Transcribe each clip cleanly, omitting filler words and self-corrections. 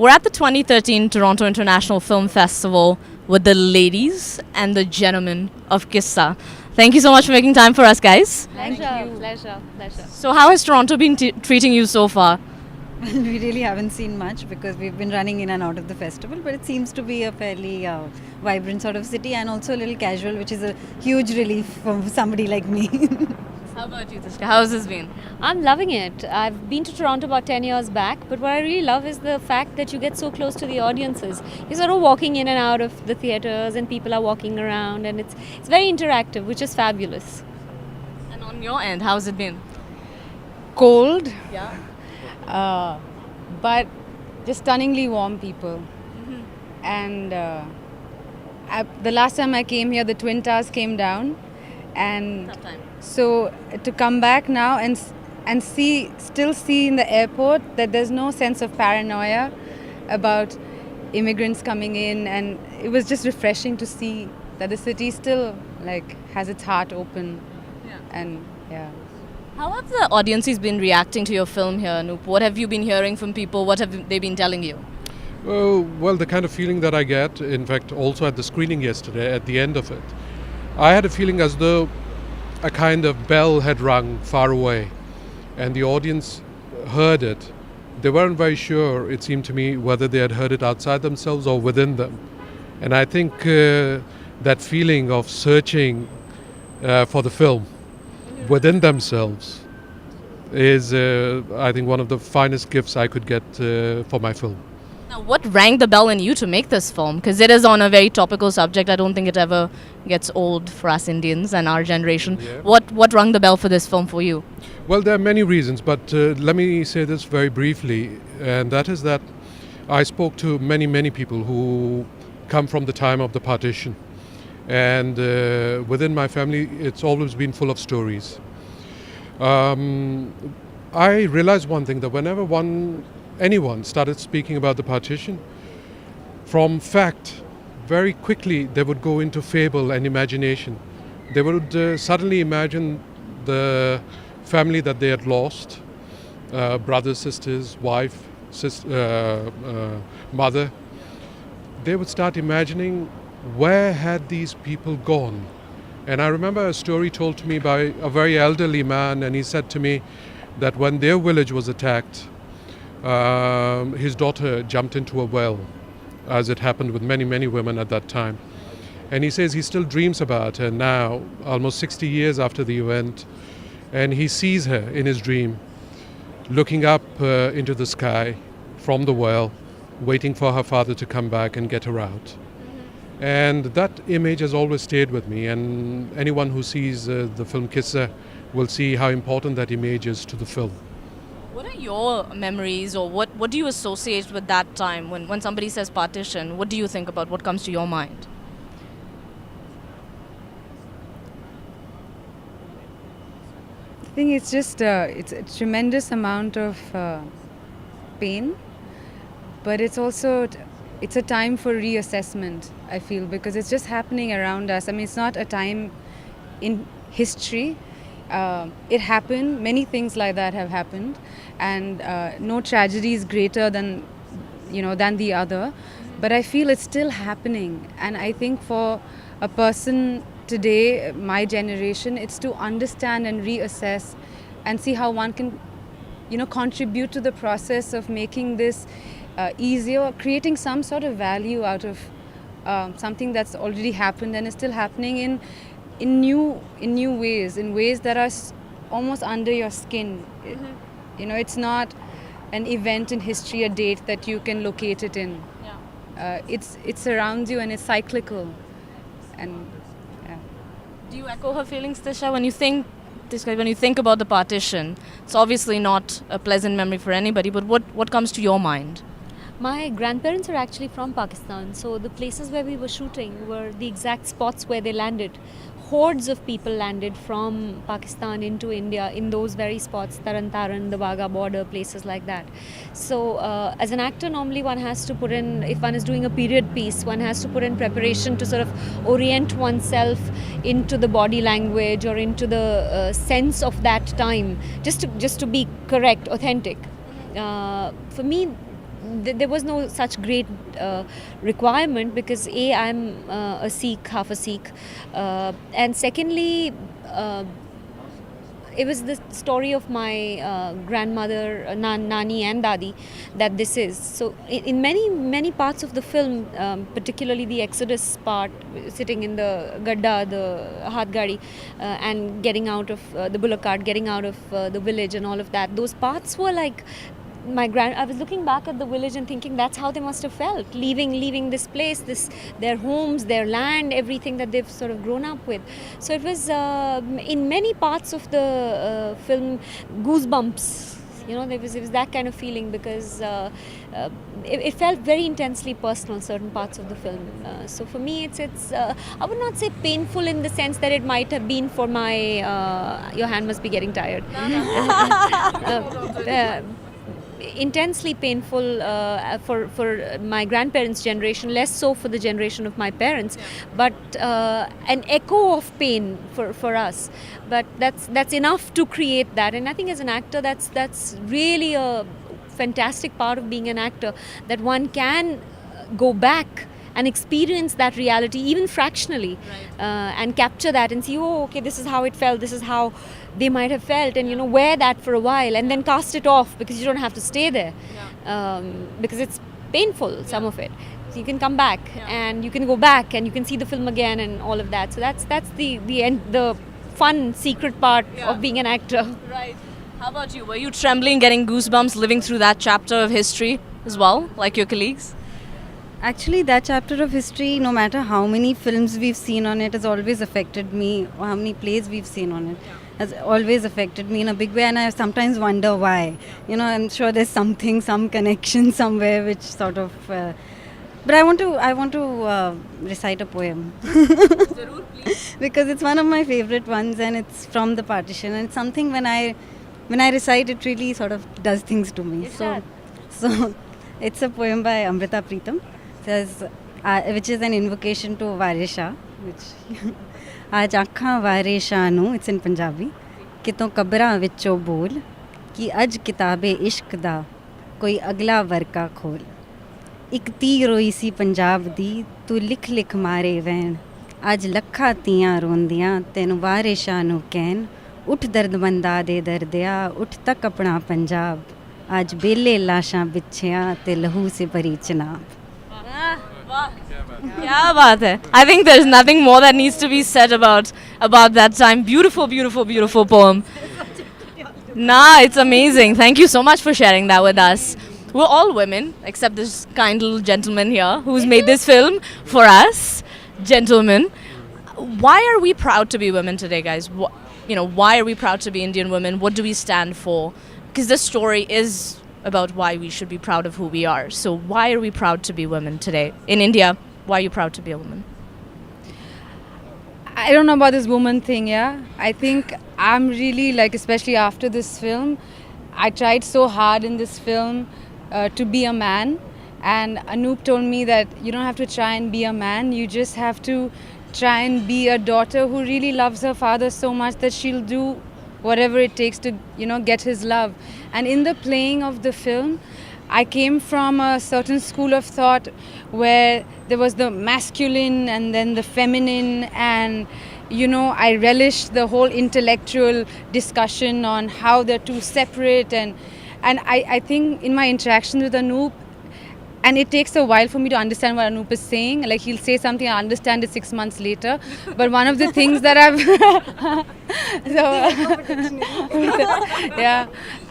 We're at the 2013 Toronto International Film Festival with the ladies and the gentlemen of Qissa. Thank you so much for making time for us, guys. Pleasure. So how has Toronto been treating you so far? We really haven't seen much because we've been running in and out of the festival, but it seems to be a fairly vibrant sort of city and also a little casual, which is a huge relief for somebody like me. How about you, Tisca? How has this been? I'm loving it. I've been to Toronto about 10 years back, but what I really love is the fact that you get so close to the audiences. You're sort of walking in and out of the theatres and people are walking around and it's very interactive, which is fabulous. And on your end, how's it been? Cold, Yeah. but just stunningly warm people. And the last time I came here, the Twin Towers came down, and Tough time. so to come back now and still see in the airport that there's no sense of paranoia about immigrants coming in, and it was just refreshing to see that the city still has its heart open. Yeah. And How have the audiences been reacting to your film here, Anup? What have you been hearing from people? What have they been telling you? Well, the kind of feeling that I get, in fact, also at the screening yesterday, at the end of it, I had a feeling as though a kind of bell had rung far away and the audience heard it. They weren't very sure, it seemed to me, whether they had heard it outside themselves or within them. And I think that feeling of searching for the film within themselves is, I think, one of the finest gifts I could get for my film. Now, what rang the bell in you to make this film? Because it is on a very topical subject. I don't think it ever gets old for us Indians and our generation. Yeah. What rung the bell for this film for you? Well, there are many reasons, but let me say this very briefly, and that is that I spoke to many people who come from the time of the partition. And within my family, it's always been full of stories. I realized one thing, that whenever anyone started speaking about the partition, from fact, very quickly they would go into fable and imagination. They would suddenly imagine the family that they had lost, brothers, sisters, wife, mother. They would start imagining, where had these people gone? And I remember a story told to me by a very elderly man, and he said to me that when their village was attacked, his daughter jumped into a well, as it happened with many women at that time. And he says he still dreams about her now, almost 60 years after the event, and he sees her in his dream, looking up into the sky from the well, waiting for her father to come back and get her out. And that image has always stayed with me, and anyone who sees the film Qissa will see how important that image is to the film. What are your memories, or what do you associate with that time? When somebody says partition, what do you think about? What comes to your mind? I think it's just it's a tremendous amount of pain, but it's also it's a time for reassessment, I feel, because it's just happening around us. I mean, it's not a time in history. It happened, many things like that have happened, and no tragedy is greater than the other, but I feel it's still happening. And I think for a person today, my generation, it's to understand and reassess and see how one can contribute to the process of making this easier, creating some sort of value out of something that's already happened and is still happening in new ways, in ways that are almost under your skin. It's not an event in history, a date that you can locate it in. It surrounds you and it's cyclical. And Do you echo her feelings, Tisha, when you think about the partition? It's obviously not a pleasant memory for anybody, but what comes to your mind? My grandparents are actually from Pakistan, so the places where we were shooting were the exact spots where they landed. Hordes of people landed from Pakistan into India in those very spots, Taran, the Wagah border, places like that. So as an actor, normally one has to put in, if one is doing a period piece, one has to put in preparation to sort of orient oneself into the body language or into the sense of that time, just to be correct, authentic. For me, there was no such great requirement, because I'm a Sikh, half a Sikh, and secondly, it was the story of my grandmother, Nani and Dadi, that this is. So in many parts of the film, particularly the Exodus part, sitting in the gadda, the hath gadi, and getting out of the bullock cart, getting out of the village and all of that, those parts were like, I was looking back at the village and thinking that's how they must have felt, leaving this place, their homes, their land, everything that they've sort of grown up with. So it was in many parts of the film, goosebumps. It was that kind of feeling, because it felt very intensely personal, certain parts of the film. So for me, it's I would not say painful in the sense that it might have been for my your hand must be getting tired. Intensely painful for my grandparents' generation, less so for the generation of my parents, but an echo of pain for us. But that's enough to create that, and I think as an actor, that's really a fantastic part of being an actor, that one can go back and experience that reality, even fractionally, and capture that and see, oh, okay, this is how it felt, this is how they might have felt, and wear that for a while and then cast it off, because you don't have to stay there, because it's painful, some of it. So you can come back and you can go back and you can see the film again and all of that. So that's the end, the fun secret part of being an actor. Right. How about you? Were you trembling, getting goosebumps, living through that chapter of history as well, like your colleagues? Actually, that chapter of history, no matter how many films we've seen on it, has always affected me, or how many plays we've seen on it, has always affected me in a big way, and I sometimes wonder why. I'm sure there's some connection somewhere which sort of... but I want to recite a poem. Because it's one of my favorite ones, and it's from the Partition, and it's something when I recite, it really sort of does things to me. So it's a poem by Amrita Pritam. Says, which is an invocation to Varesha, which आज आँखां वारेशा नू, it's in Punjabi, कि तो कब्रां विचों बोल, कि अज किताबे इश्क दा कोई अगला वर्का खोल, एक ती रोई सी पंजाब दी तू लिख लिख मारे वैन, आज लखा तियां रोंदियां तैनू वारेशा नू कहन, उठ दर्द बंदा दे दर्दिया उठ तक अपना पंजाब, आज बेले लाशां बिछियां ते लहू से भरी Chenab. Kya baat hai. I think there's nothing more that needs to be said about that time. Beautiful, beautiful, beautiful poem. Nah, it's amazing. Thank you so much for sharing that with us. We're all women, except this kind little gentleman here who's made this film for us. Gentlemen, why are we proud to be women today, guys? Why are we proud to be Indian women? What do we stand for? Because this story is about why we should be proud of who we are. So why are we proud to be women today? In India, why are you proud to be a woman? I don't know about this woman thing, I think I'm really, especially after this film, I tried so hard in this film to be a man. And Anup told me that you don't have to try and be a man, you just have to try and be a daughter who really loves her father so much that she'll do whatever it takes to, get his love. And in the playing of the film, I came from a certain school of thought where there was the masculine and then the feminine, and I relished the whole intellectual discussion on how they're two separate, and I think in my interactions with Anup, and it takes a while for me to understand what Anup is saying. Like, he'll say something, I understand it 6 months later. But one of the things that I've...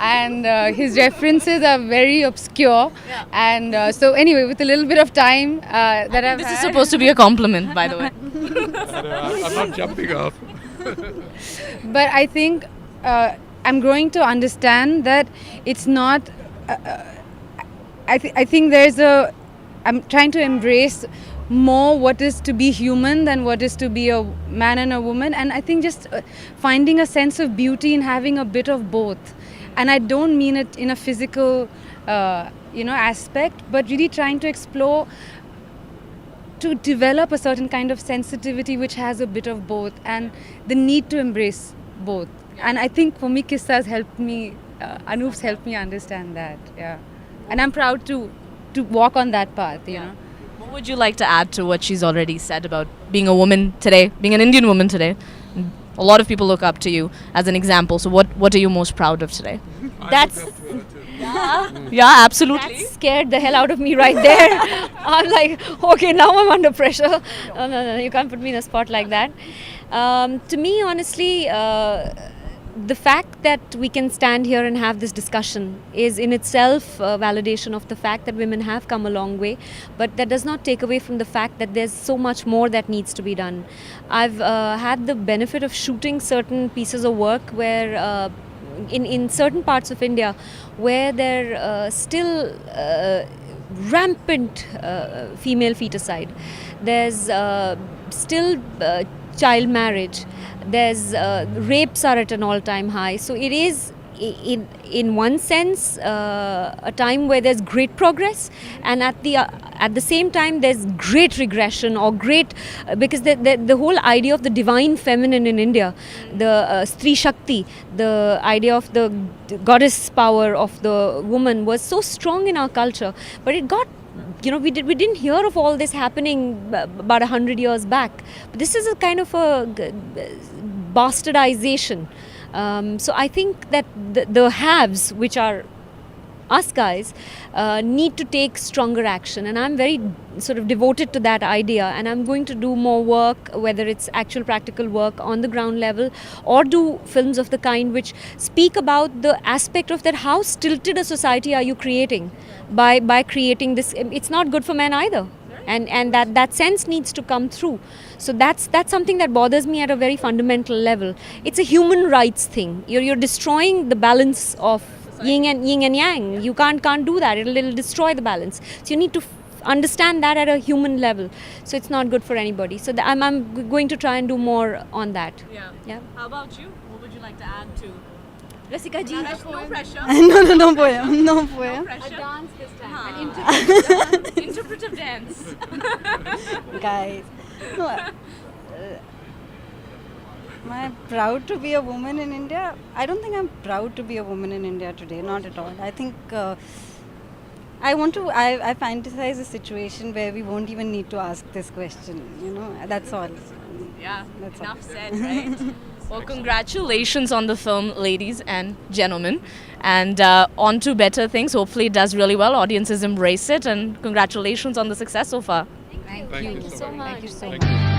and his references are very obscure. Yeah. And so anyway, with a little bit of time that I've This is supposed to be a compliment, by the way. I'm not jumping off. But I think I'm growing to understand that it's not... I think I'm trying to embrace more what is to be human than what is to be a man and a woman. And I think just finding a sense of beauty in having a bit of both. And I don't mean it in a physical, aspect, but really trying to explore, to develop a certain kind of sensitivity which has a bit of both, and the need to embrace both. And I think for me, Qissa has helped me, Anup's helped me understand that, And I'm proud to to walk on that path, you know. What would you like to add to what she's already said about being a woman today, being an Indian woman today? A lot of people look up to you as an example. So what are you most proud of today? That's Yeah, absolutely. That scared the hell out of me right there. I'm like, okay, now I'm under pressure. No, you can't put me in a spot like that. To me, honestly, the fact that we can stand here and have this discussion is in itself a validation of the fact that women have come a long way, but that does not take away from the fact that there's so much more that needs to be done. I've had the benefit of shooting certain pieces of work where in certain parts of India where there still rampant female feticide. There's still child marriage. There's rapes are at an all-time high. So it is in one sense a time where there's great progress, and at the same time there's great regression or great because the whole idea of the divine feminine in India, the Stri Shakti, the idea of the goddess power of the woman was so strong in our culture, but it got, you know, we didn't hear of all this happening about 100 years back. But this is a kind of a bastardization. So I think that the haves, which are us guys, need to take stronger action, and I'm very sort of devoted to that idea, and I'm going to do more work, whether it's actual practical work on the ground level or do films of the kind which speak about the aspect of that, how stilted a society are you creating by creating this. It's not good for men either. And that sense needs to come through. So that's something that bothers me at a very fundamental level. It's a human rights thing. You're destroying the balance of yin and yang. You can't do that. It'll destroy the balance. So you need to understand that at a human level. So it's not good for anybody. So I'm going to try and do more on that. Yeah. How about you? What would you like to add to? Rasika ji, No pressure. No poem. No poem. Pressure. dance this time. Interpretive dance. Guys. No, am I proud to be a woman in India? I don't think I'm proud to be a woman in India today. Not at all. I think I fantasize a situation where we won't even need to ask this question. You know, that's all. Yeah, That's enough all. said, right? Well, congratulations on the film, ladies and gentlemen, and on to better things. Hopefully it does really well, audiences embrace it, and congratulations on the success so far. Thank you so much. Thank you so Thank much. you.